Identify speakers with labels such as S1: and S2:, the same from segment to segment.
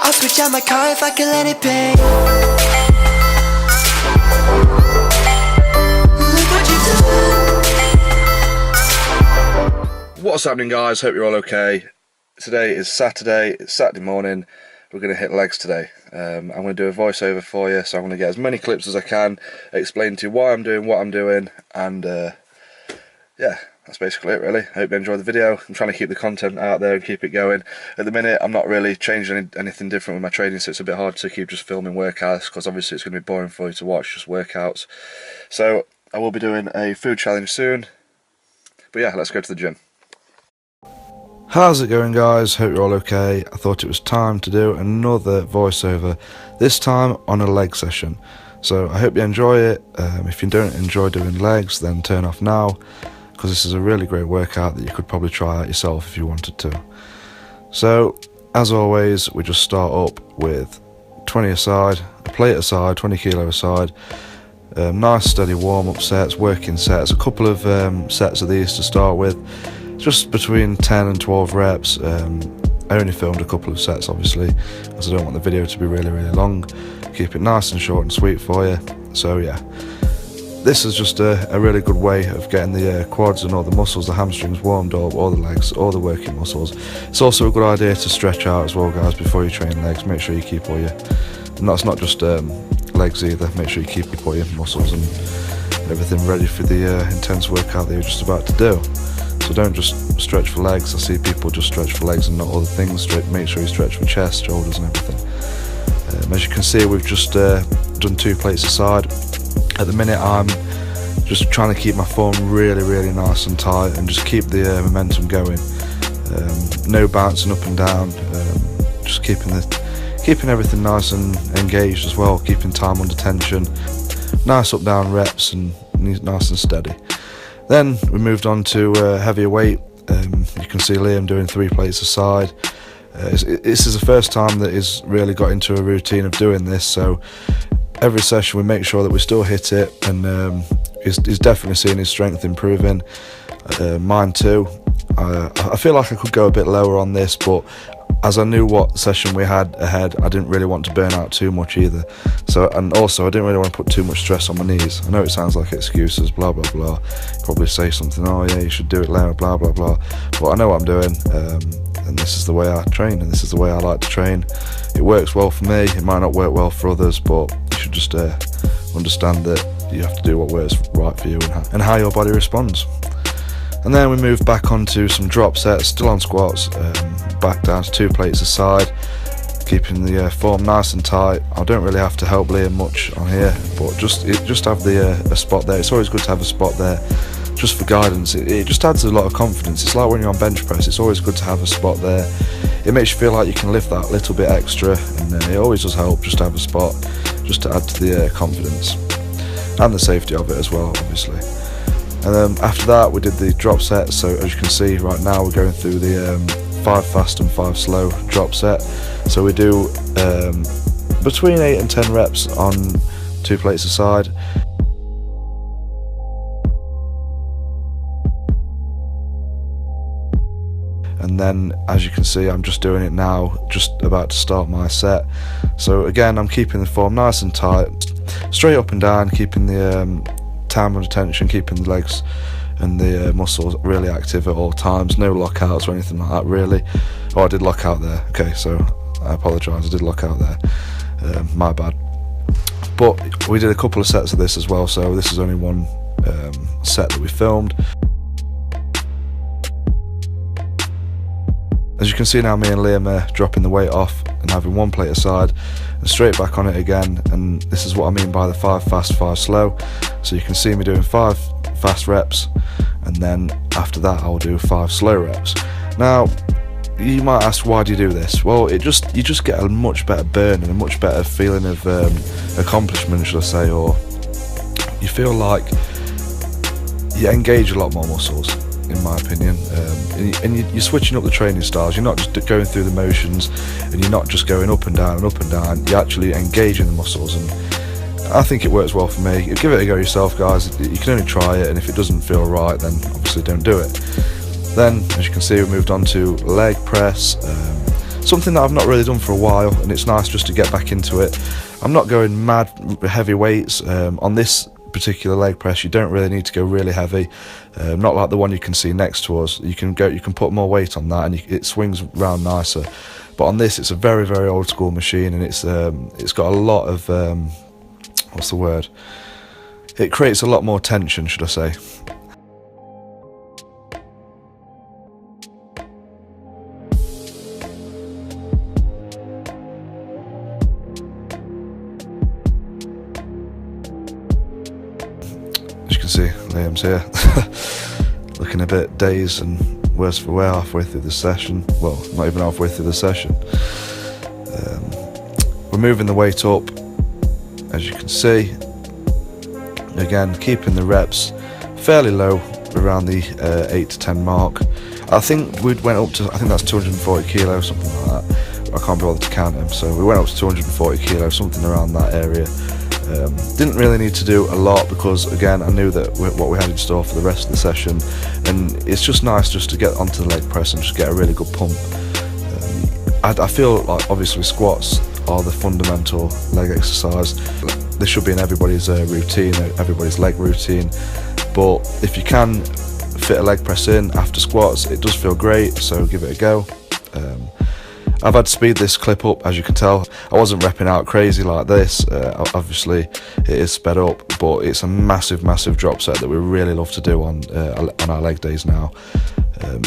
S1: I'll switch out my car if I can let it pay. Look what you do.
S2: What's happening, guys? Hope you're all okay. Today is Saturday, it's Saturday morning. We're going to hit legs today. I'm going to do a voiceover for you, so I'm going to get as many clips as I can, explain to you why I'm doing what I'm doing, and yeah, that's basically it really. Hope you enjoy the video. I'm trying to keep the content out there and keep it going. At the minute, I'm not really changing anything different with my training, so it's a bit hard to keep just filming workouts, because obviously it's going to be boring for you to watch just workouts. So I will be doing a food challenge soon. But yeah, let's go to the gym. How's it going, guys? Hope you're all okay. I thought it was time to do another voiceover, this time on a leg session. So I hope you enjoy it. If you don't enjoy doing legs, then turn off now, because this is a really great workout that you could probably try out yourself if you wanted to. So as always, we just start up with 20 aside, a plate aside, 20 kilo aside. Nice steady warm-up sets, working sets, a couple of sets of these to start with, just between 10 and 12 reps. I only filmed a couple of sets obviously, because I don't want the video to be really long. Keep it nice and short and sweet for you. So yeah, this is just a really good way of getting the quads and all the muscles, the hamstrings warmed up, all the legs, all the working muscles. It's also a good idea to stretch out as well, guys, before you train legs. Make sure you keep all your, and that's not just legs either, make sure you keep all your muscles and everything ready for the intense workout that you're just about to do. So don't just stretch for legs. I see people just stretch for legs and not other things. Make sure you stretch for chest, shoulders and everything. As you can see, we've just done 2 plates aside. At the minute I'm just trying to keep my form really nice and tight and just keep the momentum going. No bouncing up and down, just keeping everything nice and engaged as well, keeping time under tension. Nice up down reps and nice and steady. Then we moved on to heavier weight. You can see Liam doing 3 plates aside. This is the first time that he's really got into a routine of doing this, so every session we make sure that we still hit it, and he's definitely seeing his strength improving. Mine too. I feel like I could go a bit lower on this, but as I knew what session we had ahead, I didn't really want to burn out too much either. So, and also I didn't really want to put too much stress on my knees. I know it sounds like excuses, blah blah blah. Probably say something, oh yeah, you should do it lower, blah blah blah. But I know what I'm doing, and this is the way I train, and this is the way I like to train. It works well for me. It might not work well for others, but you should just understand that you have to do what works right for you and how your body responds. And then we moved back onto some drop sets, still on squats, back down to 2 plates aside, keeping the form nice and tight. I don't really have to help Liam much on here, but just have a spot there. It's always good to have a spot there, just for guidance. It just adds a lot of confidence. It's like when you're on bench press, it's always good to have a spot there. It makes you feel like you can lift that little bit extra, and it always does help just to have a spot, just to add to the confidence and the safety of it as well, obviously. And then after that we did the drop set. So as you can see right now, we're going through the 5 fast and 5 slow drop set. So we do between 8 and 10 reps on 2 plates aside. And then as you can see, I'm just doing it now, just about to start my set. So again, I'm keeping the form nice and tight, straight up and down, keeping the time under tension, keeping the legs and the muscles really active at all times. No lockouts or anything like that really. Oh, I did lock out there. Okay, so I apologise, I did lock out there. My bad. But we did a couple of sets of this as well, so this is only one set that we filmed. As you can see now, me and Liam are dropping the weight off and having 1 plate aside and straight back on it again, and this is what I mean by the 5 fast, 5 slow. So you can see me doing 5 fast reps, and then after that I'll do 5 slow reps. Now you might ask, why do you do this? Well, you just get a much better burn and a much better feeling of accomplishment, should I say, or you feel like you engage a lot more muscles, in my opinion, and you're switching up the training styles. You're not just going through the motions, and you're not just going up and down and up and down. You're actually engaging the muscles, and I think it works well for me. Give it a go yourself, guys. You can only try it, and if it doesn't feel right, then obviously don't do it. Then, as you can see, we moved on to leg press. something that I've not really done for a while, and it's nice just to get back into it. I'm not going mad heavy weights on this particular leg press. You don't really need to go really heavy, not like the one you can see next to us. You can put more weight on that, and it swings around nicer. But on this, it's a very, very old school machine, and it's got a lot of what's the word? It creates a lot more tension, should I say. As you can see, Liam's here, looking a bit dazed and worse for wear halfway through the session. Well, not even halfway through the session. We're moving the weight up, as you can see. Again, keeping the reps fairly low, around the 8 to 10 mark. I think we went up to, I think that's 240 kilos, something like that. I can't be bothered to count them. So we went up to 240 kilos, something around that area. Didn't really need to do a lot because, again, I knew that what we had in store for the rest of the session, and it's just nice just to get onto the leg press and just get a really good pump. I feel like obviously squats are the fundamental leg exercise. This should be in everybody's routine, everybody's leg routine, but if you can fit a leg press in after squats, it does feel great, so give it a go. I've had to speed this clip up, as you can tell. I wasn't repping out crazy like this. Obviously it is sped up, but it's a massive drop set that we really love to do on our leg days now.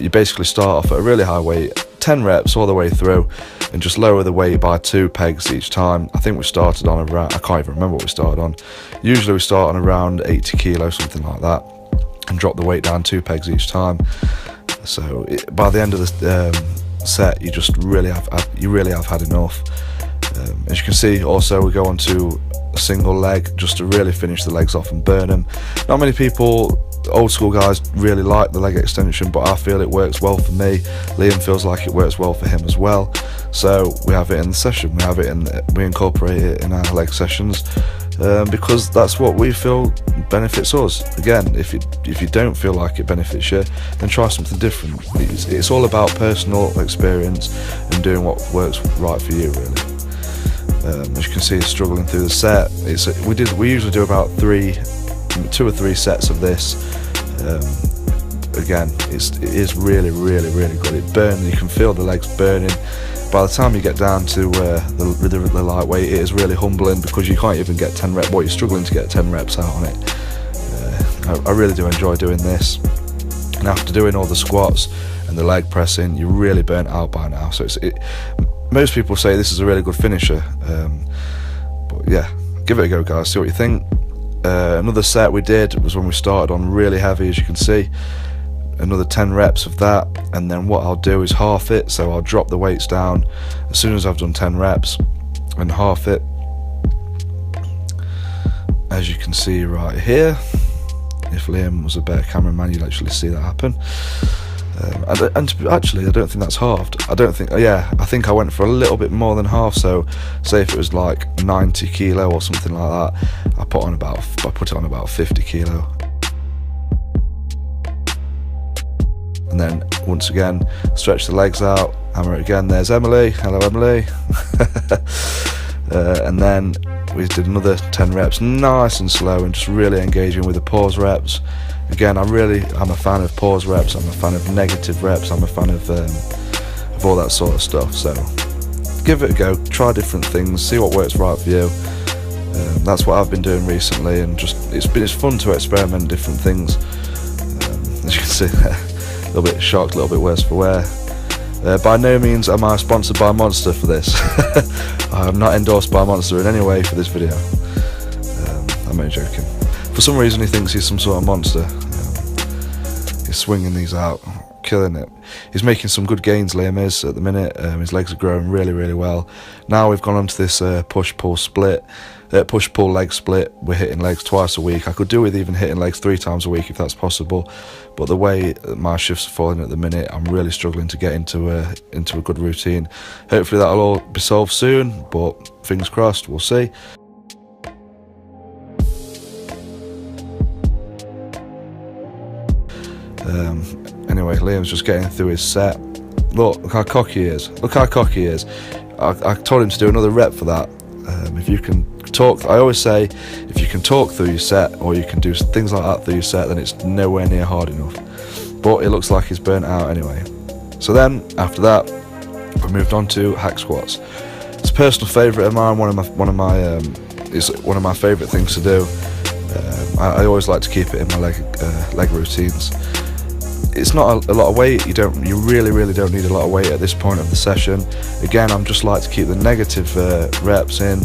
S2: You basically start off at a really high weight, 10 reps all the way through, and just lower the weight by 2 pegs each time. I think we started on around, I can't even remember what we started on. Usually we start on around 80 kilos, something like that, and drop the weight down 2 pegs each time. So by the end of the set, you really have had enough. As you can see, also we go on to a single leg just to really finish the legs off and burn them. Not many people, old school guys, really like the leg extension, but I feel it works well for me. Liam feels like it works well for him as well, so we have it in the session. We incorporate it in our leg sessions because that's what we feel benefits us. Again, if you don't feel like it benefits you, then try something different. It's all about personal experience and doing what works right for you, really. As you can see, struggling through the set. We usually do about 2 or 3 sets of this. Again, it is really good. It burns. You can feel the legs burning. By the time you get down to the lightweight, it is really humbling because you can't even get 10 reps. Well, you're struggling to get 10 reps out on it. I really do enjoy doing this. And after doing all the squats and the leg pressing, you're really burnt out by now. So most people say this is a really good finisher. But yeah, give it a go, guys. See what you think. Another set we did was when we started on really heavy, as you can see. Another 10 reps of that, and then what I'll do is half it. So I'll drop the weights down as soon as I've done 10 reps and half it, as you can see right here. If Liam was a better cameraman, you'd actually see that happen. Actually, I don't think that's halved. I think I went for a little bit more than half. So say if it was like 90 kilo or something like that, I put it on about 50 kilo. And then once again, stretch the legs out, hammer it again. There's Emily. Hello, Emily. And then we did another 10 reps, nice and slow, and just really engaging with the pause reps. Again, I'm a fan of pause reps. I'm a fan of negative reps. I'm a fan of all that sort of stuff. So give it a go. Try different things. See what works right for you. That's what I've been doing recently, and it's fun to experiment different things. As you can see there, a little bit shocked, a little bit worse for wear. By no means am I sponsored by Monster for this. I am not endorsed by Monster in any way for this video. I'm only joking. For some reason he thinks he's some sort of monster. He's swinging these out, killing it. He's making some good gains, Liam is, at the minute. His legs are growing really well. Now we've gone on to this push-pull leg split. We're hitting legs twice a week. I could do with even hitting legs 3 times a week if that's possible, but the way my shifts are falling at the minute, I'm really struggling to get into a good routine. Hopefully that'll all be solved soon, but fingers crossed, we'll see. Anyway, Liam's just getting through his set. Look how cocky he is. Look how cocky he is. I told him to do another rep for that. If you can talk, I always say, if you can talk through your set, or you can do things like that through your set, then it's nowhere near hard enough. But it looks like he's burnt out anyway. So then, after that, we moved on to hack squats. It's a personal favourite of mine. It's one of my favourite things to do. I always like to keep it in my leg routines. It's not a lot of weight. You really don't need a lot of weight at this point of the session. Again, I'm just like to keep the negative reps in,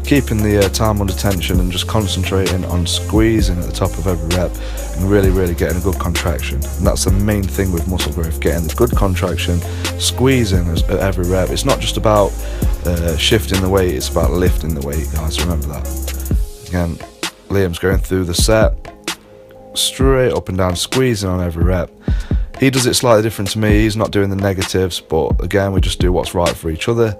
S2: keeping the time under tension, and just concentrating on squeezing at the top of every rep and really getting a good contraction. And that's the main thing with muscle growth, getting the good contraction, squeezing at every rep. It's not just about shifting the weight, it's about lifting the weight, guys. Remember that. Again, Liam's going through the set, straight up and down, squeezing on every rep. He does it slightly different to me. He's not doing the negatives, but again, we just do what's right for each other.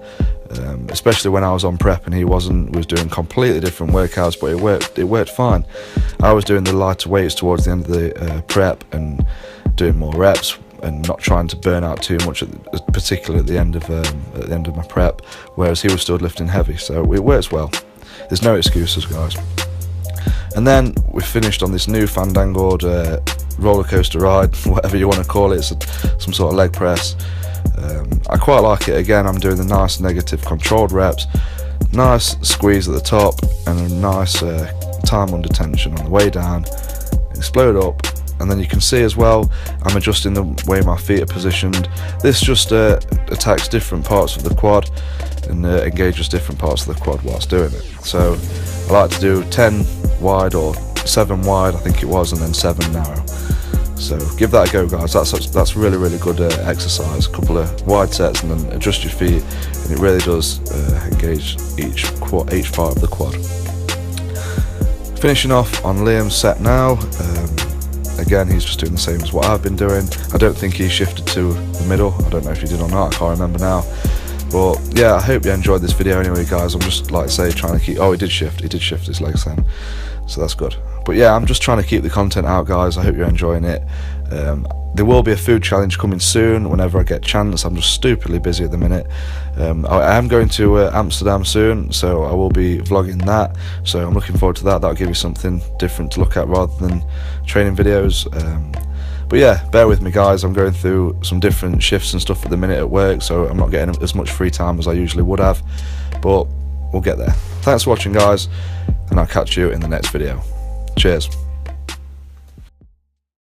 S2: Especially when I was on prep and he wasn't, was doing completely different workouts, but it worked fine. I was doing the lighter weights towards the end of the prep and doing more reps and not trying to burn out too much, particularly at the end of my prep, whereas he was still lifting heavy. So it works well. There's no excuses, guys. And then we finished on this new fandangled roller coaster ride, whatever you want to call it. It's some sort of leg press. I quite like it. Again, I'm doing the nice negative controlled reps, nice squeeze at the top, and a nice time under tension on the way down. Explode up, and then you can see as well, I'm adjusting the way my feet are positioned. This just attacks different parts of the quad and engages different parts of the quad whilst doing it. So I like to do 10 wide or 7 wide, I think it was, and then 7 narrow. So give that a go, guys. That's really good exercise. A couple of wide sets and then adjust your feet, and it really does engage each part of the quad. Finishing off on Liam's set now. Again, he's just doing the same as what I've been doing. I don't think he shifted to the middle. I don't know if he did or not. I can't remember now. But yeah, I hope you enjoyed this video anyway, guys. I'm just, like I say, trying to keep... Oh, he did shift his legs then, so that's good. But yeah, I'm just trying to keep the content out, guys. I hope you're enjoying it. There will be a food challenge coming soon whenever I get a chance. I'm just stupidly busy at the minute. I am going to Amsterdam soon, so I will be vlogging that. So I'm looking forward to that. That'll give you something different to look at rather than training videos. But yeah, bear with me, guys. I'm going through some different shifts and stuff at the minute at work, so I'm not getting as much free time as I usually would have. But we'll get there. Thanks for watching, guys, and I'll catch you in the next video. Cheers.